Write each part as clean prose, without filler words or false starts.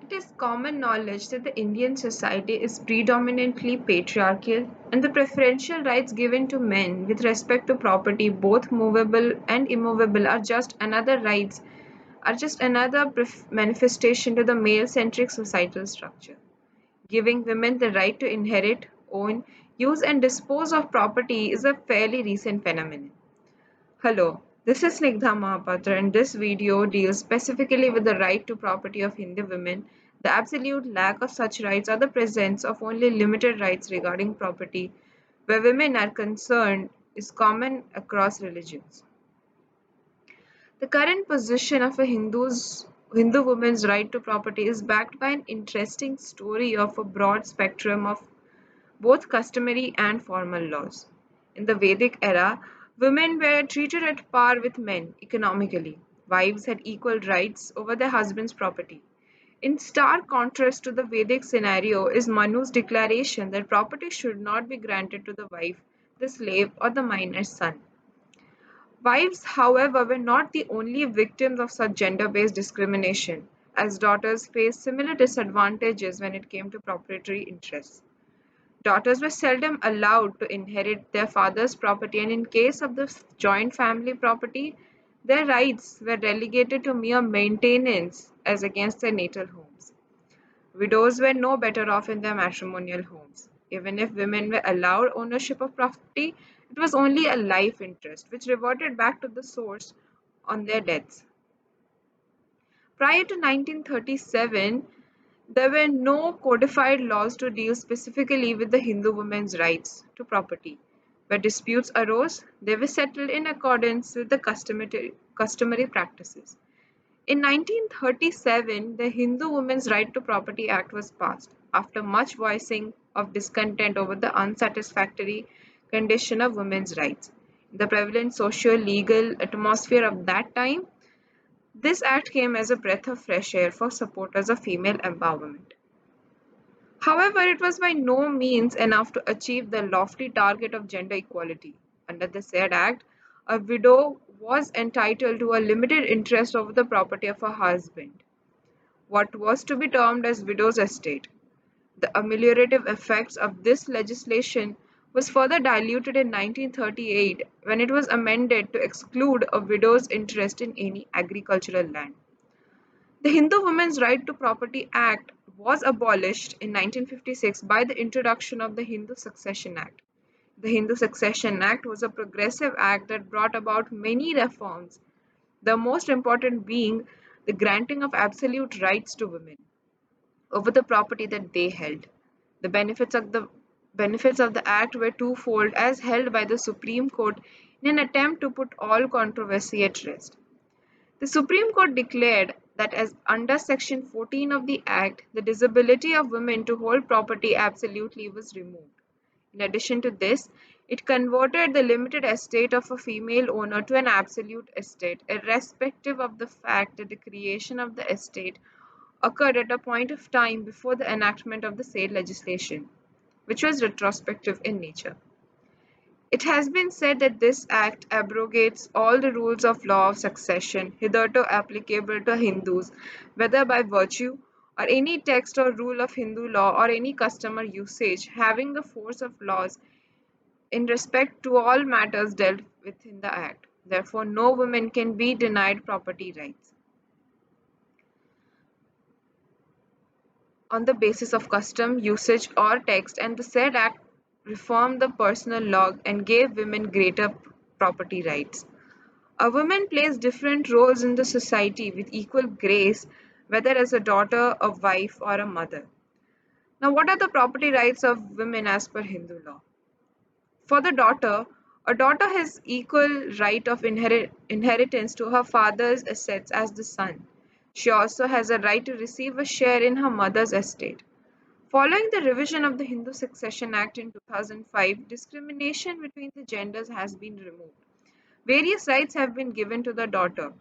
It is common knowledge that the Indian society is predominantly patriarchal, and the preferential rights given to men with respect to property, both movable and immovable, are just another manifestation to the male-centric societal structure. Giving women the right to inherit, own, use, and dispose of property is a fairly recent phenomenon. Hello, this is Snigdha Mahapatra, and this video deals specifically with the right to property of Hindu women, the absolute lack of such rights, or the presence of only limited rights regarding property, where women are concerned, is common across religions. The current position of a Hindu woman's right to property is backed by an interesting story of a broad spectrum of both customary and formal laws. In the Vedic era, women were treated at par with men economically. Wives had equal rights over their husband's property. In stark contrast to the Vedic scenario is Manu's declaration that property should not be granted to the wife, the slave, or the minor's son. Wives, however, were not the only victims of such gender based discrimination, as daughters faced similar disadvantages when it came to proprietary interests. Daughters were seldom allowed to inherit their father's property, and in case of the joint family property, their rights were relegated to mere maintenance as against their natal homes. Widows were no better off in their matrimonial homes. Even if women were allowed ownership of property, it was only a life interest, which reverted back to the source on their deaths. Prior to 1937, there were no codified laws to deal specifically with the Hindu women's rights to property. Where disputes arose, they were settled in accordance with the customary practices. In 1937, the Hindu Women's Right to Property Act was passed after much voicing of discontent over the unsatisfactory condition of women's rights. In the prevalent socio legal atmosphere of that time, this act came as a breath of fresh air for supporters of female empowerment. However, it was by no means enough to achieve the lofty target of gender equality. Under the said act, a widow was entitled to a limited interest over the property of her husband, what was to be termed as widow's estate. The ameliorative effects of this legislation was further diluted in 1938 when it was amended to exclude a widow's interest in any agricultural land. The Hindu Women's Right to Property Act was abolished in 1956 by the introduction of the Hindu Succession Act. The Hindu Succession Act was a progressive act that brought about many reforms, the most important being the granting of absolute rights to women over the property that they held. The benefits of the act were twofold as held by the Supreme Court in an attempt to put all controversy at rest. The Supreme Court declared that as under Section 14 of the Act, the disability of women to hold property absolutely was removed. In addition to this, it converted the limited estate of a female owner to an absolute estate, irrespective of the fact that the creation of the estate occurred at a point of time before the enactment of the said legislation, which was retrospective in nature. It has been said that this act abrogates all the rules of law of succession hitherto applicable to Hindus, whether by virtue or any text or rule of Hindu law or any custom or usage having the force of laws in respect to all matters dealt with in the act. Therefore, no woman can be denied property rights on the basis of custom, usage, or text, and the said act reformed the personal law and gave women greater property rights. A woman plays different roles in the society with equal grace, whether as a daughter, a wife, or a mother. Now, what are the property rights of women as per Hindu law? For the daughter, a daughter has equal right of inheritance to her father's assets as the son. She also has a right to receive a share in her mother's estate. Following the revision of the Hindu Succession Act in 2005, discrimination between the genders has been removed. Various rights have been given to the daughter.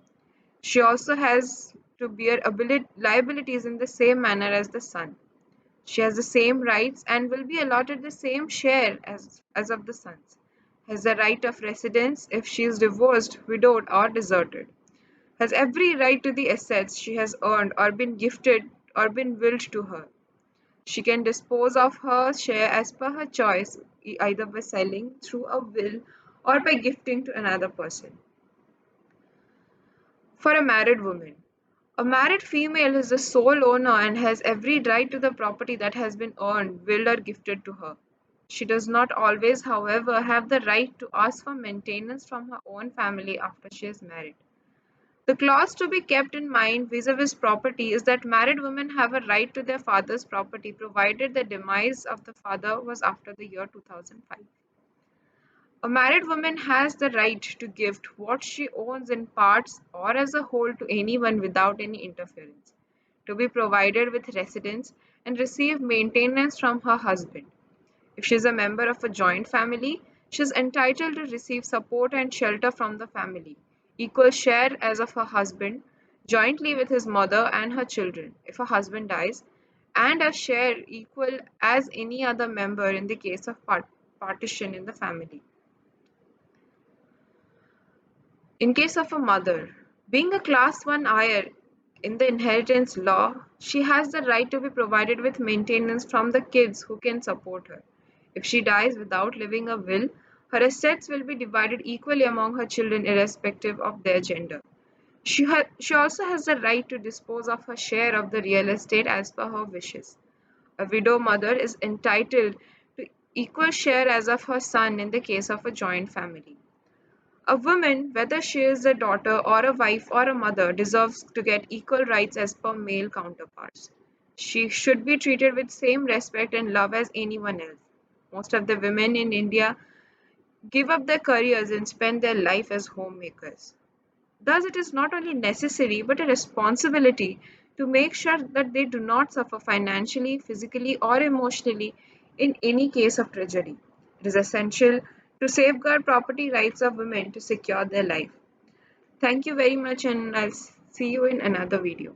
She also has to bear liabilities in the same manner as the son. She has the same rights and will be allotted the same share as of the sons. Has the right of residence if she is divorced, widowed, or deserted. Has every right to the assets she has earned or been gifted or been willed to her. She can dispose of her share as per her choice, either by selling through a will or by gifting to another person. For a married woman, a married female is the sole owner and has every right to the property that has been earned, willed, or gifted to her. She does not always, however, have the right to ask for maintenance from her own family after she is married. The clause to be kept in mind vis-a-vis property is that married women have a right to their father's property provided the demise of the father was after the year 2005. A married woman has the right to gift what she owns in parts or as a whole to anyone without any interference, to be provided with residence and receive maintenance from her husband. If she is a member of a joint family, she is entitled to receive support and shelter from the family, equal share as of her husband, jointly with his mother and her children, if her husband dies, and a share equal as any other member in the case of partition in the family. In case of a mother, being a class 1 heir in the inheritance law, she has the right to be provided with maintenance from the kids who can support her. If she dies without leaving a will, her assets will be divided equally among her children irrespective of their gender. She also has the right to dispose of her share of the real estate as per her wishes. A widow mother is entitled to equal share as of her son in the case of a joint family. A woman, whether she is a daughter or a wife or a mother, deserves to get equal rights as per male counterparts. She should be treated with same respect and love as anyone else. Most of the women in India give up their careers and spend their life as homemakers. Thus, it is not only necessary but a responsibility to make sure that they do not suffer financially, physically, or emotionally in any case of tragedy. It is essential to safeguard property rights of women to secure their life. Thank you very much, and I'll see you in another video.